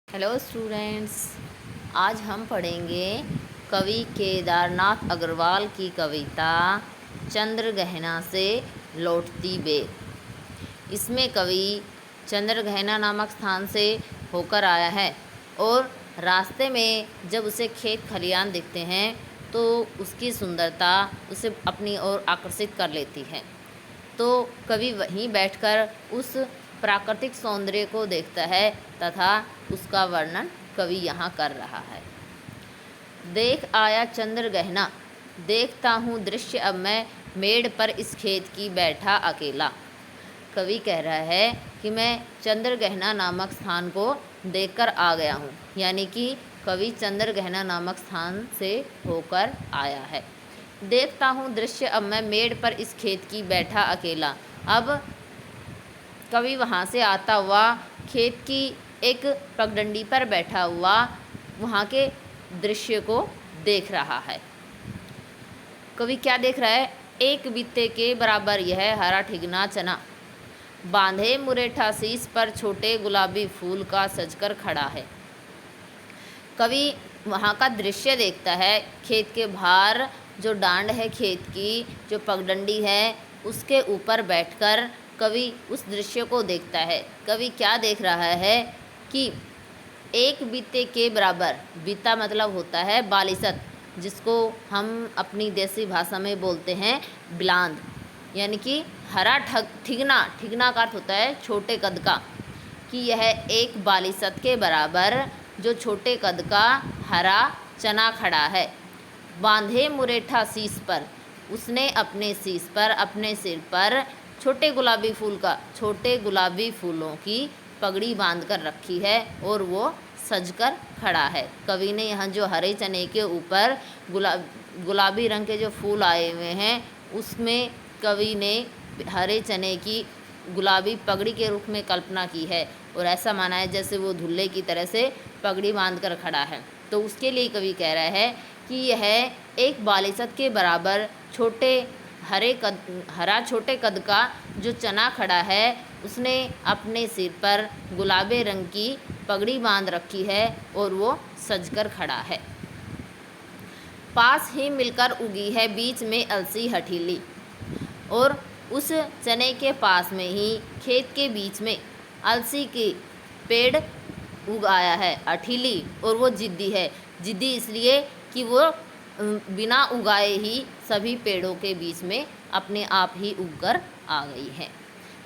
Hello students, आज हम पढ़ेंगे कवि केदारनाथ अग्रवाल की कविता चंद्रगहना से लौटती बेर। इसमें कवि चंद्रगहना नामक स्थान से होकर आया है और रास्ते में जब उसे खेत खलियान दिखते हैं तो उसकी सुंदरता उसे अपनी ओर आकर्षित कर लेती है। तो कवि वहीं बैठकर उस प्राकृतिक सौंदर्य को देखता है तथा उसका वर्णन कवि यहाँ कर रहा है। देख आया चंद्रगहना, देखता हूँ दृश्य अब मैं, मेड़ पर इस खेत की बैठा अकेला। कवि कह रहा है कि मैं चंद्रगहना नामक स्थान को देखकर आ गया हूँ, यानी कि कवि चंद्रगहना नामक स्थान से होकर आया है। देखता हूँ दृश्य अब मैं, मेड़ पर इस खेत की बैठा अकेला। अब कवि वहाँ से आता हुआ खेत की एक पगडंडी पर बैठा हुआ वहाँ के दृश्य को देख रहा है। कवि क्या देख रहा है? एक बित्ते के बराबर यह हरा ठिगना चना, बांधे मुरेठा शीस पर छोटे गुलाबी फूल का सजकर खड़ा है। कवि वहाँ का दृश्य देखता है। खेत के बाहर जो डांड है, खेत की जो पगडंडी है, उसके ऊपर बैठकर कवि उस दृश्य को देखता है। कवि क्या देख रहा है कि एक बित्ते के बराबर, बित्ता मतलब होता है बालिसत, जिसको हम अपनी देसी भाषा में बोलते हैं बिलांद, यानी कि हरा ठिगना। ठिगना का अर्थ होता है छोटे कद का, कि यह एक बालिसत के बराबर जो छोटे कद का हरा चना खड़ा है। बांधे मुरेठा शीस पर, उसने अपने शीस पर, अपने सिर पर छोटे गुलाबी फूलों की पगड़ी बांध कर रखी है और वो सजकर खड़ा है। कवि ने यहाँ जो हरे चने के ऊपर गुलाबी रंग के जो फूल आए हुए हैं, उसमें कवि ने हरे चने की गुलाबी पगड़ी के रूप में कल्पना की है और ऐसा माना है जैसे वो धुल्ले की तरह से पगड़ी बांध कर खड़ा है। तो उसके लिए कवि कह रहा है कि यह एक बालिसत के बराबर हरा छोटे कद का जो चना खड़ा है, उसने अपने सिर पर गुलाबी रंग की पगड़ी बांध रखी है और वो सजकर खड़ा है। पास ही मिलकर उगी है बीच में अलसी हठीली, और उस चने के पास में ही खेत के बीच में अलसी की पेड़ उगाया है, अठीली, और वो जिद्दी है। जिद्दी इसलिए कि वो बिना उगाए ही सभी पेड़ों के बीच में अपने आप ही उगकर आ गई है।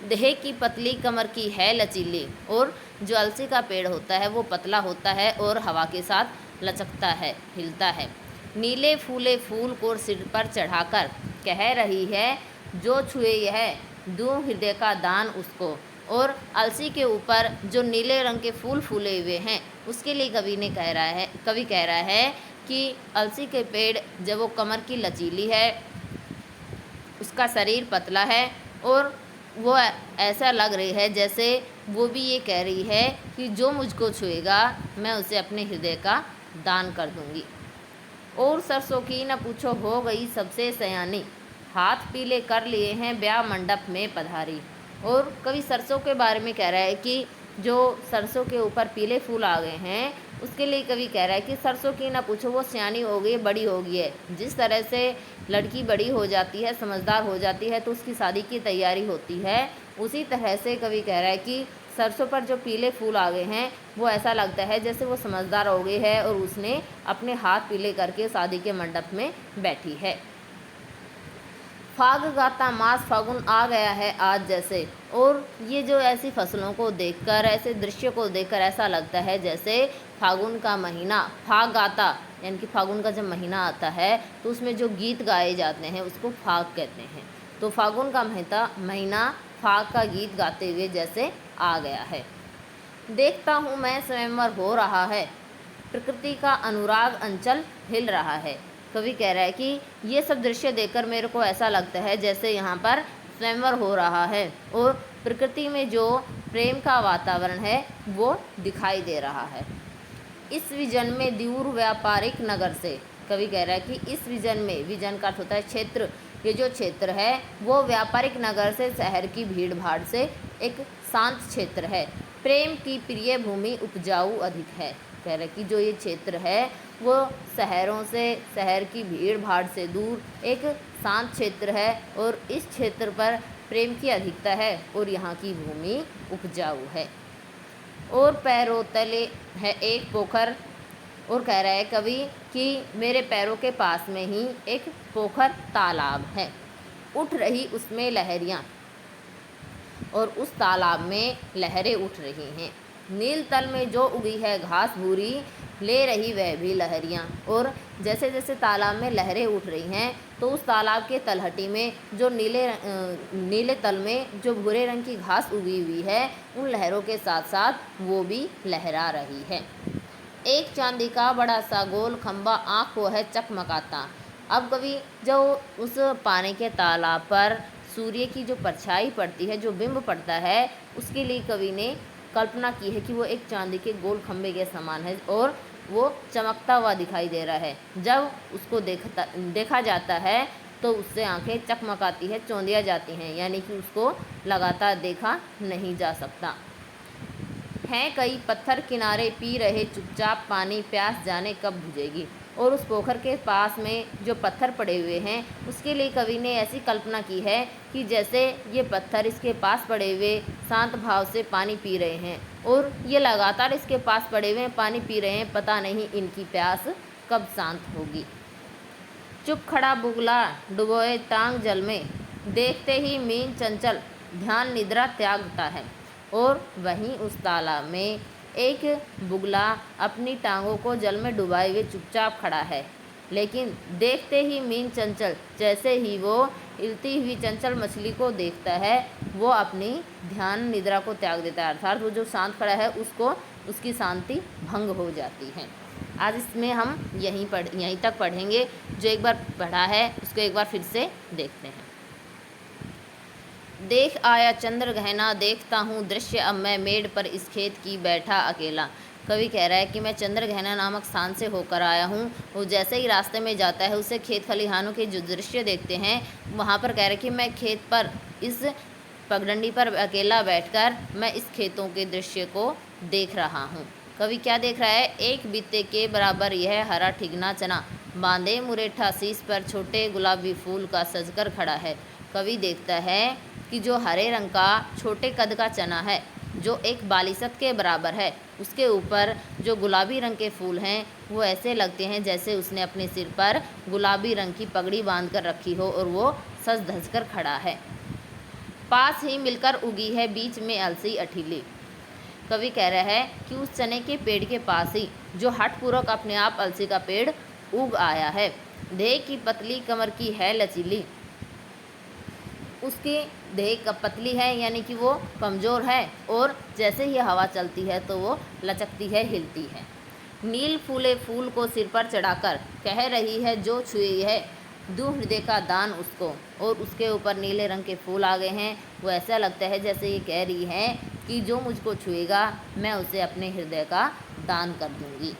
देह की पतली, कमर की है लचीली, और जो अलसी का पेड़ होता है वो पतला होता है और हवा के साथ लचकता है, हिलता है। नीले फूले फूल को सिर पर चढ़ाकर कह रही है, जो छुए यह दूं हृदय का दान उसको। और अलसी के ऊपर जो नीले रंग के फूल फूले हुए हैं, उसके लिए कवि कह रहा है कि अलसी के पेड़ जब वो कमर की लचीली है, उसका शरीर पतला है और वो ऐसा लग रही है जैसे वो भी ये कह रही है कि जो मुझको छुएगा मैं उसे अपने हृदय का दान कर दूंगी। और सरसों की न पूछो हो गई सबसे सयानी, हाथ पीले कर लिए हैं ब्याह मंडप में पधारी। और कवि सरसों के बारे में कह रहा है कि जो सरसों के ऊपर पीले फूल आ गए हैं, उसके लिए कवि कह रहा है कि सरसों की ना पूछो, वो सियानी हो गई, बड़ी हो गई है। जिस तरह से लड़की बड़ी हो जाती है, समझदार हो जाती है, तो उसकी शादी की तैयारी होती है, उसी तरह से कवि कह रहा है कि सरसों पर जो पीले फूल आ गए हैं, वो ऐसा लगता है जैसे वो समझदार हो गई है और उसने अपने हाथ पीले करके शादी के मंडप में बैठी है। फाग गाता मास फागुन आ गया है आज जैसे। और ये जो ऐसी फसलों को देखकर, ऐसे दृश्य को देखकर ऐसा लगता है जैसे फागुन का महीना, फाग गाता यानी कि फागुन का जब महीना आता है तो उसमें जो गीत गाए जाते हैं उसको फाग कहते हैं। तो फागुन का महीना फाग का गीत गाते हुए जैसे आ गया है। देखता हूँ मैं स्वयंवर हो रहा है, प्रकृति का अनुराग अंचल हिल रहा है। कवि कह रहा है कि ये सब दृश्य देखकर मेरे को ऐसा लगता है जैसे यहाँ पर स्वयंवर हो रहा है और प्रकृति में जो प्रेम का वातावरण है वो दिखाई दे रहा है। इस विजन में दूर व्यापारिक नगर से, कवि कह रहा है कि इस विजन में, विजन का अर्थ होता है क्षेत्र, ये जो क्षेत्र है वो व्यापारिक नगर से, शहर की भीड़ भाड़ से एक शांत क्षेत्र है। प्रेम की प्रिय भूमि उपजाऊ अधिक है। कह रहे कि जो ये क्षेत्र है वो शहरों से, शहर की भीड़ भाड़ से दूर एक शांत क्षेत्र है और इस क्षेत्र पर प्रेम की अधिकता है और यहाँ की भूमि उपजाऊ है। और पैरों तले है एक पोखर, और कह रहा है कवि कि मेरे पैरों के पास में ही एक पोखर तालाब है, उठ रही उसमें लहरियाँ, और उस तालाब में लहरें उठ रही हैं। नील तल में जो उगी है घास भूरी, ले रही वह भी लहरियाँ। और जैसे जैसे तालाब में लहरें उठ रही हैं तो उस तालाब के तलहटी में जो नीले तल में जो भूरे रंग की घास उगी हुई है, उन लहरों के साथ साथ वो भी लहरा रही है। एक चांदी का बड़ा सा गोल खंबा आँख को है चकमकाता। अब कवि जो उस पानी के तालाब पर सूर्य की जो परछाई पड़ती है, जो बिंब पड़ता है, उसके लिए कवि ने कल्पना की है कि वो एक चांदी के गोल खंबे के समान है और वो चमकता हुआ दिखाई दे रहा है। जब उसको देखा जाता है तो उससे आंखें चकमकाती है, चौंधिया जाती हैं, यानी कि उसको लगातार देखा नहीं जा सकता। हैं कई पत्थर किनारे पी रहे चुपचाप पानी, प्यास जाने कब बुझेगी। और उस पोखर के पास में जो पत्थर पड़े हुए हैं उसके लिए कवि ने ऐसी कल्पना की है कि जैसे ये पत्थर इसके पास पड़े हुए शांत भाव से पानी पी रहे हैं और ये लगातार इसके पास पड़े हुए पानी पी रहे हैं, पता नहीं इनकी प्यास कब शांत होगी। चुप खड़ा बुगला डुबोए टांग जल में, देखते ही मीन चंचल ध्यान निद्रा त्यागता है। और वहीं उस तालाब में एक बुगला अपनी टांगों को जल में डुबाए हुए चुपचाप खड़ा है, लेकिन देखते ही मीन चंचल, जैसे ही वो हिलती हुई चंचल मछली को देखता है वो अपनी ध्यान निद्रा को त्याग देता है, अर्थात वो जो शांत खड़ा है उसको उसकी शांति भंग हो जाती है। आज इसमें हम यहीं तक पढ़ेंगे। जो एक बार पढ़ा है उसको एक बार फिर से देखते हैं। देख आया चंद्र गहना, देखता हूँ दृश्य अब मैं मेड़ पर इस खेत की बैठा अकेला। कवि कह रहा है कि मैं चंद्र गहना नामक स्थान से होकर आया हूँ। वो जैसे ही रास्ते में जाता है उसे खेत खलिहानों के जो दृश्य देखते हैं, वहाँ पर कह रहा है कि मैं खेत पर इस पगडंडी पर अकेला बैठकर मैं इस खेतों के दृश्य को देख रहा हूँ। कवि क्या देख रहा है? एक बीते के बराबर यह हरा ठिगना चना, बांधे मुरेठा शीश पर छोटे गुलाबी फूल का सजकर खड़ा है। कवि देखता है कि जो हरे रंग का छोटे कद का चना है, जो एक बालिशत के बराबर है, उसके ऊपर जो गुलाबी रंग के फूल हैं वो ऐसे लगते हैं जैसे उसने अपने सिर पर गुलाबी रंग की पगड़ी बांध कर रखी हो और वो सज धज कर खड़ा है। पास ही मिलकर उगी है बीच में अलसी अठीली। कवि कह रहा है कि उस चने के पेड़ के पास ही जो हठपूर्वक अपने आप अलसी का पेड़ उग आया है। देह की पतली कमर की है लचीली, उसकी देह पतली है यानी कि वो कमज़ोर है और जैसे ही हवा चलती है तो वो लचकती है, हिलती है। नील फूले फूल को सिर पर चढ़ाकर कह रही है जो छुई है दूं हृदय का दान उसको। और उसके ऊपर नीले रंग के फूल आ गए हैं। वो ऐसा लगता है जैसे ये कह रही है कि जो मुझको छुएगा मैं उसे अपने हृदय का दान कर दूंगी।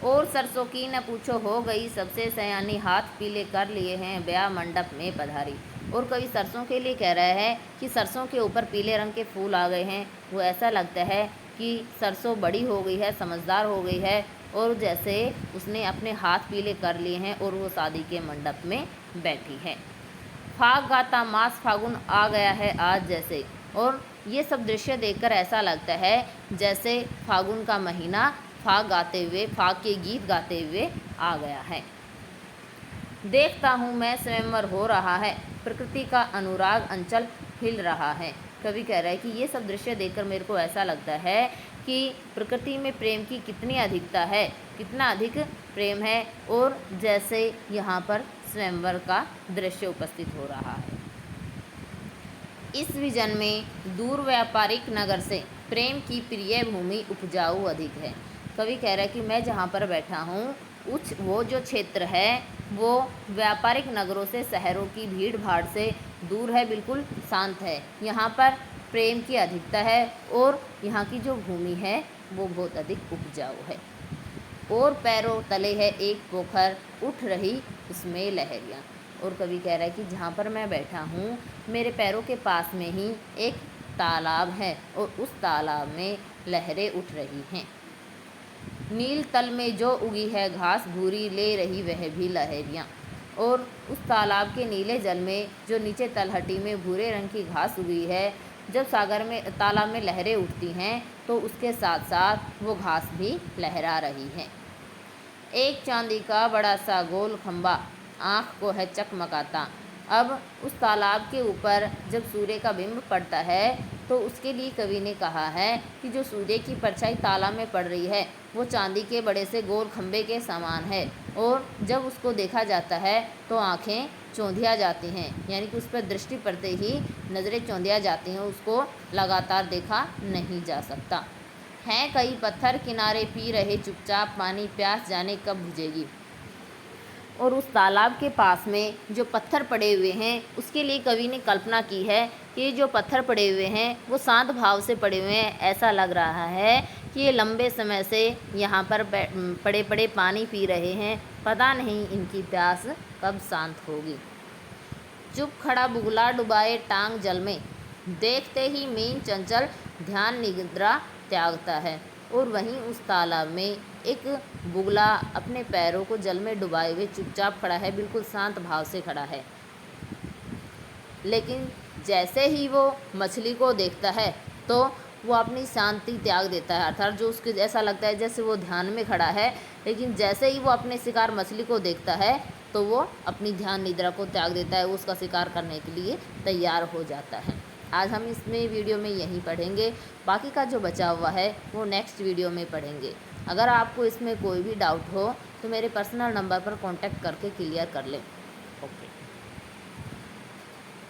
और सरसों की न पूछो हो गई सबसे सयानी, हाथ पीले कर लिए हैं ब्याह मंडप में पधारी। और कवि सरसों के लिए कह रहा है कि सरसों के ऊपर पीले रंग के फूल आ गए हैं। वो ऐसा लगता है कि सरसों बड़ी हो गई है, समझदार हो गई है और जैसे उसने अपने हाथ पीले कर लिए हैं और वो शादी के मंडप में बैठी है। फाग गाता मास फागुन आ गया है आज जैसे। और ये सब दृश्य देखकर ऐसा लगता है जैसे फागुन का महीना फाग गाते हुए, फाग के गीत गाते हुए आ गया है। देखता हूँ मैं स्वयंवर हो रहा है, प्रकृति का अनुराग अंचल हिल रहा है। कवि कह रहा है कि ये सब दृश्य देखकर मेरे को ऐसा लगता है कि प्रकृति में प्रेम की कितनी अधिकता है, कितना अधिक प्रेम है और जैसे यहाँ पर स्वयंवर का दृश्य उपस्थित हो रहा है। इस विजन में दूर व्यापारिक नगर से प्रेम की प्रिय भूमि उपजाऊ अधिक है। कवि कह रहा है कि मैं जहाँ पर बैठा हूँ वो जो क्षेत्र है वो व्यापारिक नगरों से, शहरों की भीड़ भाड़ से दूर है, बिल्कुल शांत है। यहाँ पर प्रेम की अधिकता है और यहाँ की जो भूमि है वो बहुत अधिक उपजाऊ है। और पैरों तले है एक पोखर, उठ रही उसमें लहरियाँ। और कवि कह रहा है कि जहाँ पर मैं बैठा हूँ मेरे पैरों के पास में ही एक तालाब है और उस तालाब में लहरें उठ रही हैं। नील तल में जो उगी है घास भूरी, ले रही वह भी लहरियाँ। और उस तालाब के नीले जल में जो नीचे तलहटी में भूरे रंग की घास उगी है, जब सागर में तालाब में लहरें उठती हैं तो उसके साथ साथ वो घास भी लहरा रही है। एक चांदी का बड़ा सा गोल खंबा आँख को है चकमकाता। अब उस तालाब के ऊपर जब सूर्य का बिंब पड़ता है तो उसके लिए कवि ने कहा है कि जो सूर्य की परछाई तालाब में पड़ रही है वो चांदी के बड़े से गोल खंबे के समान है, और जब उसको देखा जाता है तो आँखें चौंधिया जाती हैं, यानी कि उस पर दृष्टि पड़ते ही नज़रें चौंधिया जाती हैं, उसको लगातार देखा नहीं जा सकता। हैं कई पत्थर किनारे पी रहे चुपचाप पानी, प्यास जाने कब बुझेगी। और उस तालाब के पास में जो पत्थर पड़े हुए हैं उसके लिए कवि ने कल्पना की है कि जो पत्थर पड़े हुए हैं वो शांत भाव से पड़े हुए हैं। ऐसा लग रहा है कि ये लंबे समय से यहाँ पर पड़े पड़े पानी पी रहे हैं, पता नहीं इनकी प्यास कब शांत होगी। चुप खड़ा बुगला डुबाए टांग जल में, देखते ही मीन चंचल ध्यान निद्रा त्यागता है। और वहीं उस तालाब में एक बुगला अपने पैरों को जल में डुबाए हुए चुपचाप खड़ा है, बिल्कुल शांत भाव से खड़ा है। लेकिन जैसे ही वो मछली को देखता है तो वो अपनी शांति त्याग देता है, अर्थात जो उसके ऐसा लगता है जैसे वो ध्यान में खड़ा है, लेकिन जैसे ही वो अपने शिकार मछली को देखता है तो वो अपनी ध्यान निद्रा को त्याग देता है, वो उसका शिकार करने के लिए तैयार हो जाता है। आज हम इसमें वीडियो में यही पढ़ेंगे, बाकी का जो बचा हुआ है वो नेक्स्ट वीडियो में पढ़ेंगे। अगर आपको इसमें कोई भी डाउट हो तो मेरे पर्सनल नंबर पर कांटेक्ट करके क्लियर कर लें।